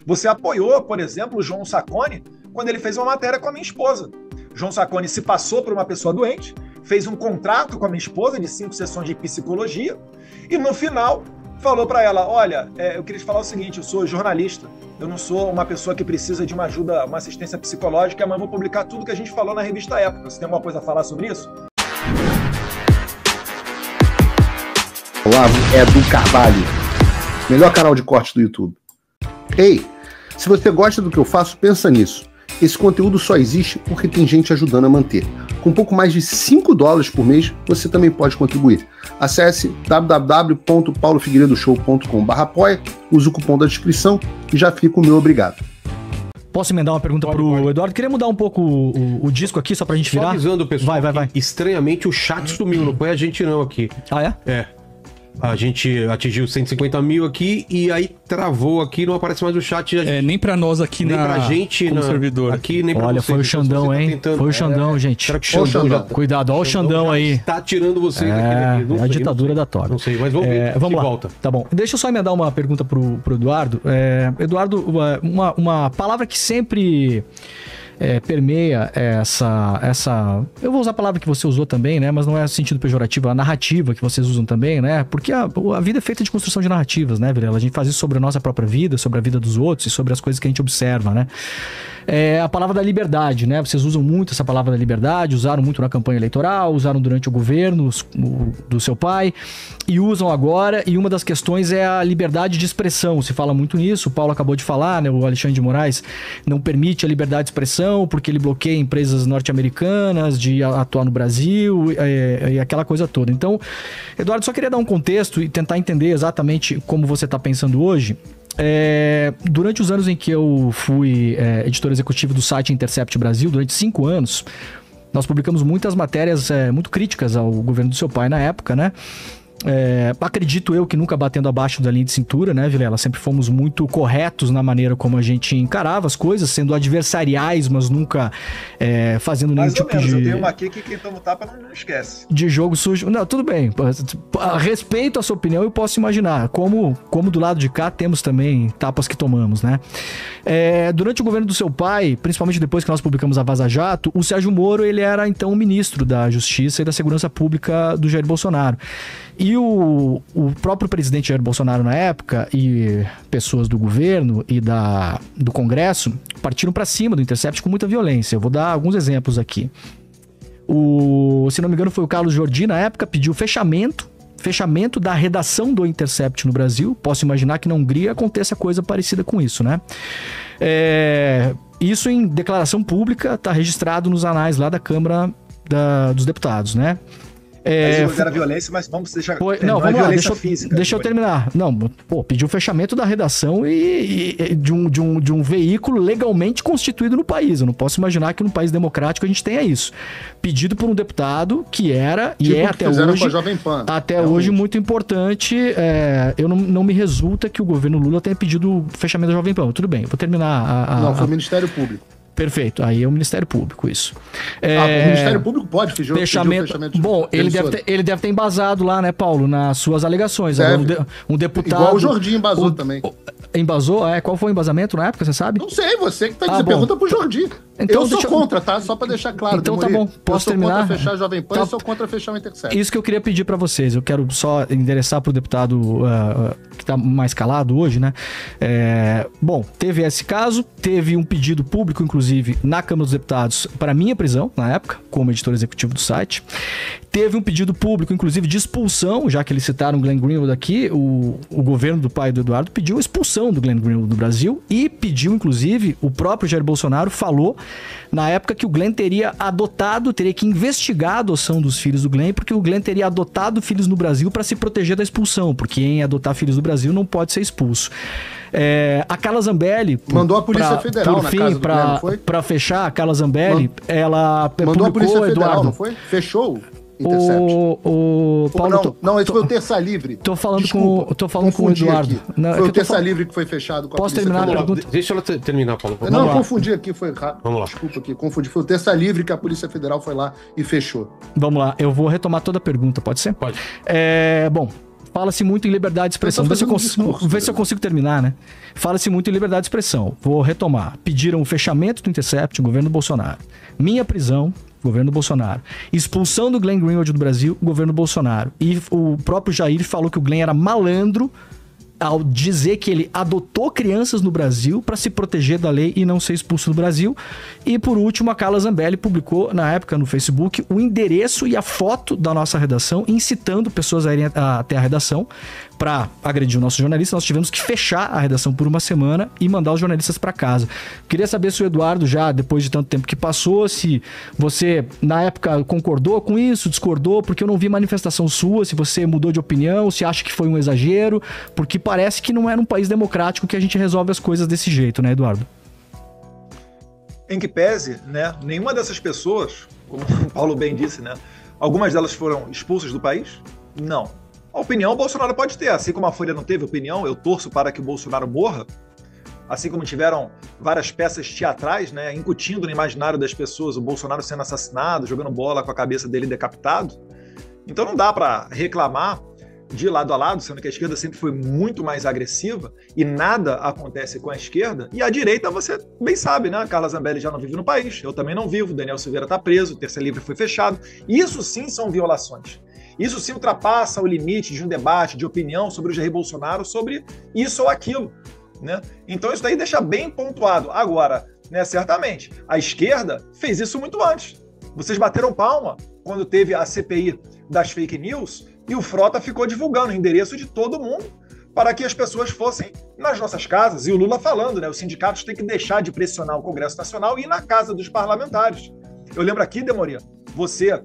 Você apoiou, por exemplo, o João Sacconi quando ele fez uma matéria com a minha esposa. João Sacconi se passou por uma pessoa doente, fez um contrato com a minha esposa de 5 sessões de psicologia e no final falou para ela, olha, eu queria te falar o seguinte, eu sou jornalista, eu não sou uma pessoa que precisa de uma ajuda, uma assistência psicológica, mas vou publicar tudo que a gente falou na revista Época. Você tem alguma coisa a falar sobre isso? Olavo Edu Carvalho, melhor canal de corte do YouTube. Ei, se você gosta do que eu faço, pensa nisso. Esse conteúdo só existe porque tem gente ajudando a manter. Com pouco mais de $5 por mês, você também pode contribuir. Acesse www.paulofigueiredoshow.com/apoia, use o cupom da descrição e já fica o meu obrigado. Posso emendar uma pergunta pro Eduardo? Queria mudar um pouco o disco aqui, só pra gente virar? Só avisando o pessoal, vai. Estranhamente o chat sumiu, não foi a gente não aqui. Ah, é? É. A gente atingiu 150 mil aqui e aí travou aqui, não aparece mais o chat. Nem pra nós aqui nem pra gente no servidor. Aqui, nem pra Olha, você, foi o Xandão, hein? Tentando... Foi o Xandão, gente. Será que o Xandão já... Cuidado, olha o Xandão aí. Tá tirando vocês daqui. Não a ditadura da toga. Não sei, mas vamos ver. Vamos lá. Volta. Tá bom. Deixa eu só emendar uma pergunta pro Eduardo. Eduardo, uma palavra que sempre... permeia essa... Eu vou usar a palavra que você usou também, né? Mas não é sentido pejorativo, a narrativa que vocês usam também, né? Porque a vida é feita de construção de narrativas, né, Vilela? A gente faz isso sobre a nossa própria vida, sobre a vida dos outros e sobre as coisas que a gente observa, né? A palavra da liberdade, né? Vocês usam muito essa palavra da liberdade, usaram muito na campanha eleitoral, usaram durante o governo do seu pai e usam agora, e uma das questões é a liberdade de expressão. Se fala muito nisso, o Paulo acabou de falar, né? O Alexandre de Moraes não permite a liberdade de expressão porque ele bloqueia empresas norte-americanas de atuar no Brasil e aquela coisa toda. Então, Eduardo, só queria dar um contexto e tentar entender exatamente como você está pensando hoje. Durante os anos em que eu fui editor executivo do site Intercept Brasil, durante 5 anos, nós publicamos muitas matérias muito críticas ao governo do seu pai na época, né? Acredito eu que nunca batendo abaixo da linha de cintura, né, Vilela? Sempre fomos muito corretos na maneira como a gente encarava as coisas, sendo adversariais, mas nunca fazendo nenhum tipo de... Eu tenho uma aqui que quem toma tapa não esquece. De jogo sujo. Não, tudo bem. Respeito a sua opinião e posso imaginar. Como do lado de cá temos também tapas que tomamos, né? Durante o governo do seu pai, principalmente depois que nós publicamos a Vaza Jato, o Sérgio Moro, ele era então o ministro da Justiça e da Segurança Pública do Jair Bolsonaro. E o próprio presidente Jair Bolsonaro na época e pessoas do governo e do Congresso partiram para cima do Intercept com muita violência. Eu vou dar alguns exemplos aqui. Se não me engano foi o Carlos Jordi na época, pediu fechamento da redação do Intercept no Brasil. Posso imaginar que na Hungria aconteça coisa parecida com isso, né? Isso em declaração pública, está registrado nos anais lá da Câmara dos Deputados, né? Era violência, mas vamos deixar... Não, vamos lá, deixa eu terminar. Não, pediu o fechamento da redação e de um veículo legalmente constituído no país. Eu não posso imaginar que num país democrático a gente tenha isso. Pedido por um deputado que era e é até hoje... Até hoje muito importante. Eu não me resulta que o governo Lula tenha pedido o fechamento da Jovem Pan. Tudo bem, eu vou terminar Não, foi o Ministério Público. Perfeito, aí é o Ministério Público, isso. O Ministério Público pode pedir fechamento. Bom, ele deve ter embasado lá, né, Paulo, nas suas alegações. Um deputado... Igual o Jordi embasou também. Embasou? Qual foi o embasamento na época, você sabe? Não sei, você que tá dizendo. Pergunta pro Jordi. Então, eu sou contra, tá? Só pra deixar claro. Então tá bom, posso terminar? Eu sou contra fechar a Jovem Pan e sou contra fechar o Intercept. Isso que eu queria pedir pra vocês. Eu quero só endereçar pro deputado que tá mais calado hoje, né? Bom, teve esse caso, teve um pedido público, inclusive, na Câmara dos Deputados para minha prisão, na época, como editor executivo do site. Teve um pedido público, inclusive, de expulsão, já que eles citaram o Glenn Greenwald aqui, o governo do pai do Eduardo pediu a expulsão do Glenn Greenwald do Brasil e pediu, inclusive, o próprio Jair Bolsonaro falou na época que o Glenn teria que investigar a adoção dos filhos do Glenn, porque o Glenn teria adotado filhos no Brasil para se proteger da expulsão, porque em adotar filhos do Brasil não pode ser expulso. A Carla Zambelli mandou a Polícia Federal por na fim, casa do Glenn, não foi? Pra fechar, a Carla Zambelli, ela mandou a Polícia Federal, Eduardo, não foi? Fechou Intercept. Paulo, não, esse foi o Terça Livre. Tô falando com o Eduardo. Não, foi o Terça Livre que foi fechado com a Posso Polícia terminar a Federal. pergunta? Deixa ela terminar, Paulo. Não, confundi aqui, foi rápido. Vamos lá. Desculpa aqui, confundi. Foi o Terça Livre que a Polícia Federal foi lá e fechou. Vamos lá, eu vou retomar toda a pergunta, pode ser? Pode. Bom, Fala-se muito em liberdade de expressão. Vê se eu consigo terminar, né? Fala-se muito em liberdade de expressão. Vou retomar. Pediram o fechamento do Intercept, governo Bolsonaro. Minha prisão, governo Bolsonaro. Expulsão do Glenn Greenwald do Brasil, governo Bolsonaro. E o próprio Jair falou que o Glenn era malandro ao dizer que ele adotou crianças no Brasil para se proteger da lei e não ser expulso do Brasil. E por último, a Carla Zambelli publicou na época no Facebook o endereço e a foto da nossa redação, incitando pessoas a irem até a redação para agredir o nosso jornalista. Nós tivemos que fechar a redação por uma semana e mandar os jornalistas para casa. Queria saber se o Eduardo, já depois de tanto tempo que passou, se você na época concordou com isso, discordou, porque eu não vi manifestação sua, se você mudou de opinião, se acha que foi um exagero, porque parece que não é num país democrático que a gente resolve as coisas desse jeito, né, Eduardo? Em que pese, né, nenhuma dessas pessoas, como o Paulo bem disse, né, algumas delas foram expulsas do país? Não. A opinião o Bolsonaro pode ter, assim como a Folha não teve opinião, eu torço para que o Bolsonaro morra, assim como tiveram várias peças teatrais, né, incutindo no imaginário das pessoas o Bolsonaro sendo assassinado, jogando bola com a cabeça dele decapitado. Então não dá para reclamar de lado a lado, sendo que a esquerda sempre foi muito mais agressiva e nada acontece com a esquerda. E a direita, você bem sabe, né? A Carla Zambelli já não vive no país, eu também não vivo, Daniel Silveira está preso, o Terça Livre foi fechado. Isso sim são violações. Isso sim ultrapassa o limite de um debate, de opinião sobre o Jair Bolsonaro, sobre isso ou aquilo, né? Então isso daí deixa bem pontuado. Agora, né, certamente, a esquerda fez isso muito antes. Vocês bateram palma quando teve a CPI das fake news e o Frota ficou divulgando o endereço de todo mundo para que as pessoas fossem nas nossas casas. E o Lula falando, né, os sindicatos têm que deixar de pressionar o Congresso Nacional e ir na casa dos parlamentares. Eu lembro aqui, Demoria, você,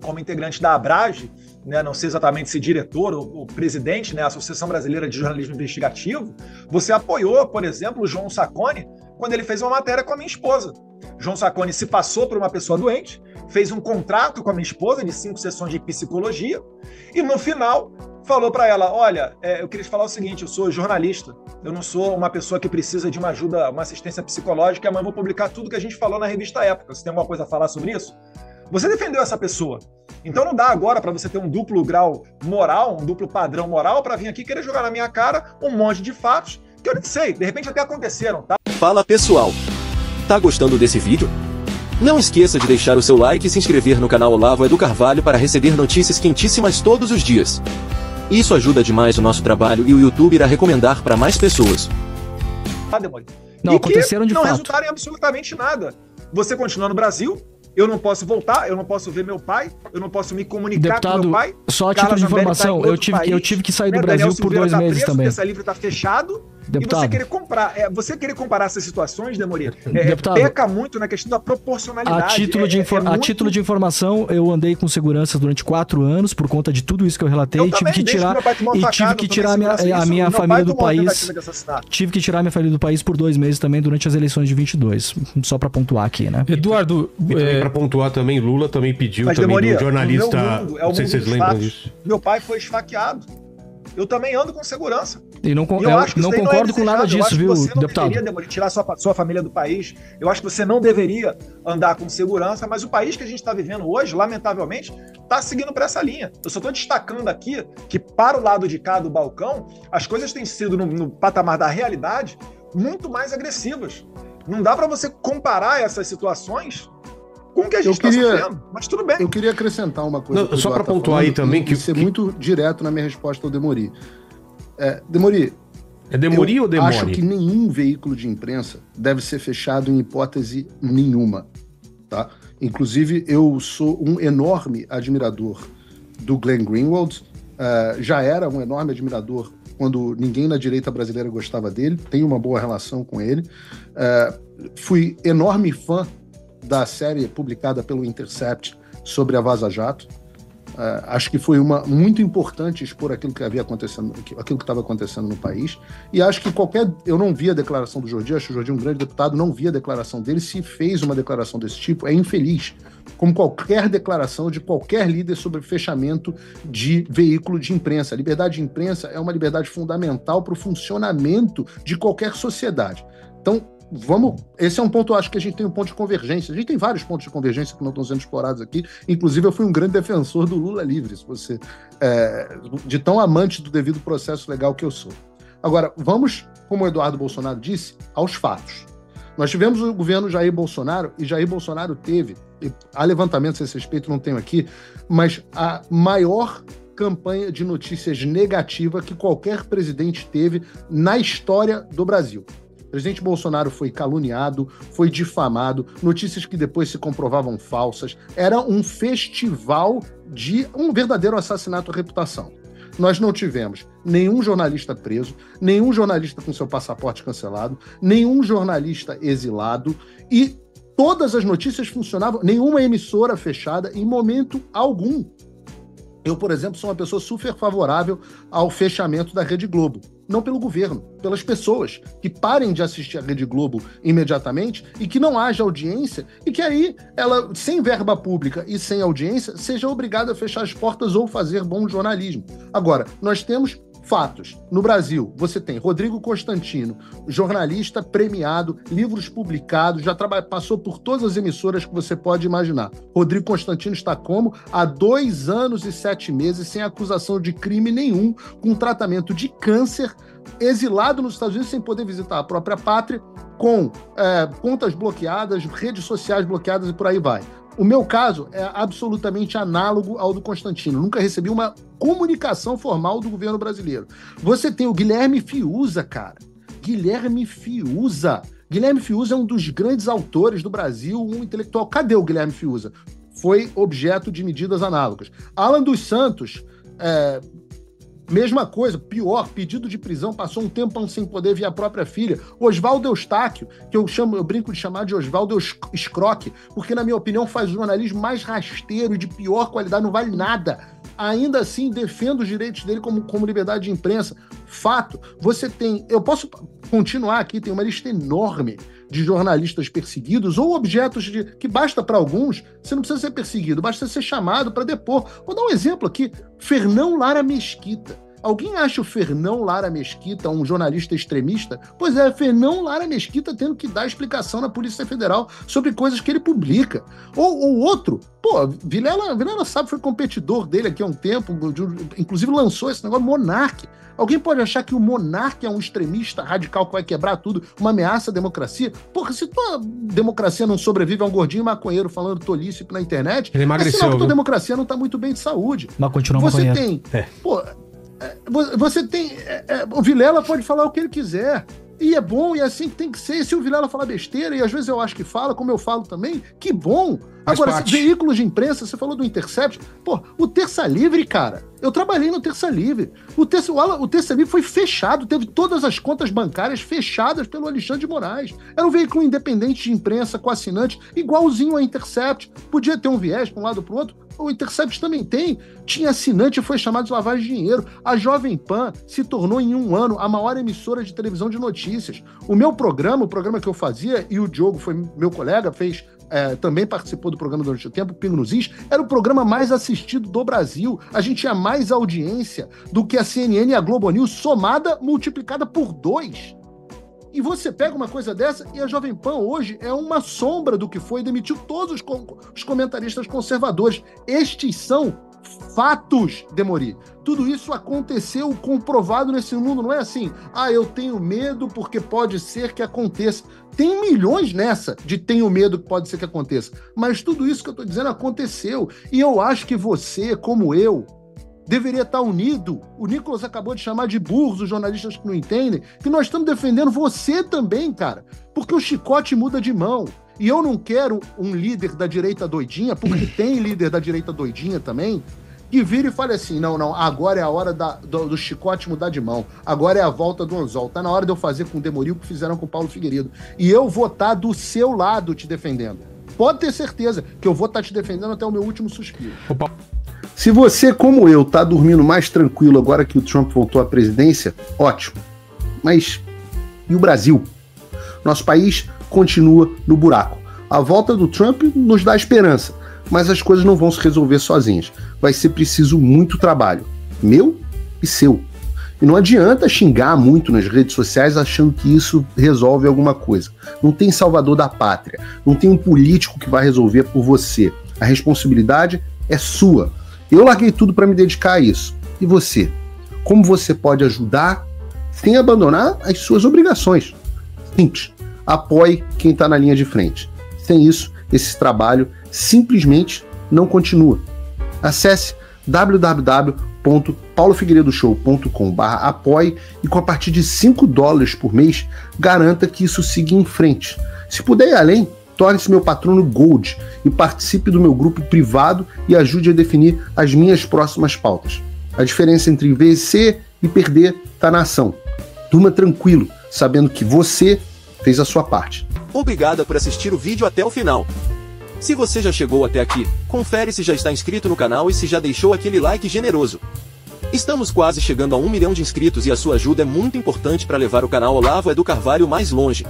como integrante da Abrage, né, não sei exatamente se diretor ou presidente, né, Associação Brasileira de Jornalismo Investigativo, você apoiou, por exemplo, o João Sacconi quando ele fez uma matéria com a minha esposa. João Sacconi se passou por uma pessoa doente, fez um contrato com a minha esposa de 5 sessões de psicologia e no final falou para ela, olha, eu queria te falar o seguinte, eu sou jornalista, eu não sou uma pessoa que precisa de uma ajuda, uma assistência psicológica, amanhã eu vou publicar tudo que a gente falou na revista Época. Você tem alguma coisa a falar sobre isso? Você defendeu essa pessoa. Então não dá agora para você ter um duplo grau moral, um duplo padrão moral para vir aqui querer jogar na minha cara um monte de fatos que eu não sei, de repente até aconteceram, tá? Fala pessoal, tá gostando desse vídeo? Não esqueça de deixar o seu like e se inscrever no canal Olavo Edu Carvalho para receber notícias quentíssimas todos os dias. Isso ajuda demais o nosso trabalho e o YouTube irá recomendar para mais pessoas. Não, aconteceram de fato. Não resultaram em absolutamente nada. Você continua no Brasil, eu não posso voltar, eu não posso ver meu pai, eu não posso me comunicar Deputado, com meu pai. Só a título de informação, eu tive que sair do Brasil por 2 meses também. Essa livre está fechado. Deputado. E você querer comparar essas situações, Demoria, Deputado, peca muito na questão da proporcionalidade. A título de informação, eu andei com segurança durante 4 anos por conta de tudo isso que eu relatei. Tive que tirar a minha família do país. Tive que tirar minha família do país por 2 meses também durante as eleições de 22. Só para pontuar aqui, né? Eduardo, para pontuar também, Lula também pediu também Demoria, do jornalista. Não sei se vocês lembram disso. Meu pai foi esfaqueado. Eu também ando com segurança. E não concordo com nada disso, viu, deputado? Você não deveria tirar sua família do país. Eu acho que você não deveria andar com segurança, mas o país que a gente está vivendo hoje, lamentavelmente, está seguindo para essa linha. Eu só estou destacando aqui que, para o lado de cá do balcão, as coisas têm sido, no patamar da realidade, muito mais agressivas. Não dá para você comparar essas situações com o que a gente está sofrendo, mas tudo bem. Eu queria acrescentar uma coisa. Não, só para pontuar aí também que ser muito direto na minha resposta ao Demori. Demori. É Demori ou Demori? Acho que nenhum veículo de imprensa deve ser fechado em hipótese nenhuma, tá? Inclusive, eu sou um enorme admirador do Glenn Greenwald. Já era um enorme admirador quando ninguém na direita brasileira gostava dele. Tenho uma boa relação com ele. Fui enorme fã da série publicada pelo Intercept sobre a Vaza Jato. Acho que foi muito importante expor aquilo que estava acontecendo no país. E acho que eu não vi a declaração do Jordi, acho o Jordi um grande deputado, não vi a declaração dele. Se fez uma declaração desse tipo, é infeliz. Como qualquer declaração de qualquer líder sobre fechamento de veículo de imprensa. A liberdade de imprensa é uma liberdade fundamental para o funcionamento de qualquer sociedade. Então, esse é um ponto, eu acho que a gente tem um ponto de convergência. A gente tem vários pontos de convergência que não estão sendo explorados aqui. Inclusive, eu fui um grande defensor do Lula livre, de tão amante do devido processo legal que eu sou. Agora, vamos, como o Eduardo Bolsonaro disse, aos fatos. Nós tivemos o governo Jair Bolsonaro, e Jair Bolsonaro teve, há levantamentos a esse respeito, não tenho aqui, mas a maior campanha de notícias negativa que qualquer presidente teve na história do Brasil. O presidente Bolsonaro foi caluniado, foi difamado, notícias que depois se comprovavam falsas. Era um festival de um verdadeiro assassinato à reputação. Nós não tivemos nenhum jornalista preso, nenhum jornalista com seu passaporte cancelado, nenhum jornalista exilado, e todas as notícias funcionavam, nenhuma emissora fechada em momento algum. Eu, por exemplo, sou uma pessoa super favorável ao fechamento da Rede Globo. Não pelo governo, pelas pessoas que parem de assistir a Rede Globo imediatamente e que não haja audiência e que aí ela, sem verba pública e sem audiência, seja obrigada a fechar as portas ou fazer bom jornalismo. Agora, nós temos fatos. No Brasil, você tem Rodrigo Constantino, jornalista premiado, livros publicados, já passou por todas as emissoras que você pode imaginar. Rodrigo Constantino está como? Há 2 anos e 7 meses, sem acusação de crime nenhum, com tratamento de câncer, exilado nos Estados Unidos sem poder visitar a própria pátria, com contas bloqueadas, redes sociais bloqueadas e por aí vai. O meu caso é absolutamente análogo ao do Constantino. Nunca recebi uma comunicação formal do governo brasileiro. Você tem o Guilherme Fiuza, cara. Guilherme Fiuza é um dos grandes autores do Brasil, um intelectual. Cadê o Guilherme Fiuza? Foi objeto de medidas análogas. Alan dos Santos, mesma coisa, pior, pedido de prisão, passou um tempão sem poder ver a própria filha. Oswaldo Eustáquio, que eu brinco de chamar de Oswaldo Scroque, porque, na minha opinião, faz o jornalismo mais rasteiro e de pior qualidade, não vale nada. Ainda assim, defendo os direitos dele como liberdade de imprensa. Fato, você tem... Eu posso continuar aqui, tem uma lista enorme de jornalistas perseguidos ou objetos que basta para alguns, você não precisa ser perseguido, basta ser chamado para depor. Vou dar um exemplo aqui, Fernão Lara Mesquita. Alguém acha o Fernão Lara Mesquita um jornalista extremista? Pois é, Fernão Lara Mesquita tendo que dar explicação na Polícia Federal sobre coisas que ele publica. Ou outro, Vilela sabe, foi competidor dele aqui há um tempo, inclusive lançou esse negócio, Monark. Alguém pode achar que o Monark é um extremista radical que vai quebrar tudo, uma ameaça à democracia? Porra, se tua democracia não sobrevive a um gordinho maconheiro falando tolice na internet, ele emagreceu, é sinal que tua democracia não está muito bem de saúde. Mas continua maconheiro. Você tem... o Vilela pode falar o que ele quiser. E é bom, e é assim que tem que ser. E se o Vilela falar besteira, e às vezes eu acho que fala, como eu falo também, que bom. Agora, veículos de imprensa, você falou do Intercept, o Terça Livre, cara, eu trabalhei no Terça Livre. O Terça Livre foi fechado, teve todas as contas bancárias fechadas pelo Alexandre de Moraes. Era um veículo independente de imprensa, com assinante, igualzinho a Intercept. Podia ter um viés para um lado ou para o outro. O Intercept também tinha assinante e foi chamado de lavagem de dinheiro. A Jovem Pan se tornou em 1 ano a maior emissora de televisão de notícias. O programa que eu fazia, e o Diogo foi meu colega, também participou do programa durante o tempo, Pingo nos Is, era o programa mais assistido do Brasil. A gente tinha mais audiência do que a CNN e a Globo News somada, multiplicada por 2. E você pega uma coisa dessa e a Jovem Pan hoje é uma sombra do que foi, demitiu todos os comentaristas conservadores. Estes são fatos, Demori. Tudo isso aconteceu comprovado nesse mundo, não é assim, eu tenho medo porque pode ser que aconteça. Tem milhões nessa de tenho medo que pode ser que aconteça, mas tudo isso que eu tô dizendo aconteceu, e eu acho que você, como eu, deveria estar unido. O Nicolas acabou de chamar de burros os jornalistas que não entendem, que nós estamos defendendo você também, cara, porque o chicote muda de mão. E eu não quero um líder da direita doidinha, porque tem líder da direita doidinha também, que vira e fale assim, não, agora é a hora do chicote mudar de mão, agora é a volta do anzol, tá na hora de eu fazer com o Demori o que fizeram com o Paulo Figueiredo, e eu vou estar do seu lado te defendendo. Pode ter certeza que eu vou estar te defendendo até o meu último suspiro. Se você, como eu, tá dormindo mais tranquilo agora que o Trump voltou à presidência, ótimo. Mas e o Brasil? Nosso país continua no buraco. A volta do Trump nos dá esperança, mas as coisas não vão se resolver sozinhas. Vai ser preciso muito trabalho, meu e seu. E não adianta xingar muito nas redes sociais achando que isso resolve alguma coisa. Não tem salvador da pátria. Não tem um político que vai resolver por você. A responsabilidade é sua. Eu larguei tudo para me dedicar a isso. E você? Como você pode ajudar sem abandonar as suas obrigações? Simples. Apoie quem está na linha de frente. Sem isso, esse trabalho simplesmente não continua. Acesse www.paulofigueiredoshow.com/apoie e com a partir de $5 por mês, garanta que isso siga em frente. Se puder ir além, torne-se meu patrono Gold e participe do meu grupo privado e ajude a definir as minhas próximas pautas. A diferença entre vencer e perder está na ação. Durma tranquilo, sabendo que você fez a sua parte. Obrigada por assistir o vídeo até o final. Se você já chegou até aqui, confere se já está inscrito no canal e se já deixou aquele like generoso. Estamos quase chegando a 1 milhão de inscritos e a sua ajuda é muito importante para levar o canal Olavo do Carvalho mais longe.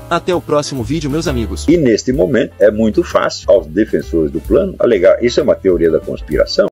Até o próximo vídeo, meus amigos. E neste momento é muito fácil aos defensores do plano alegar isso é uma teoria da conspiração.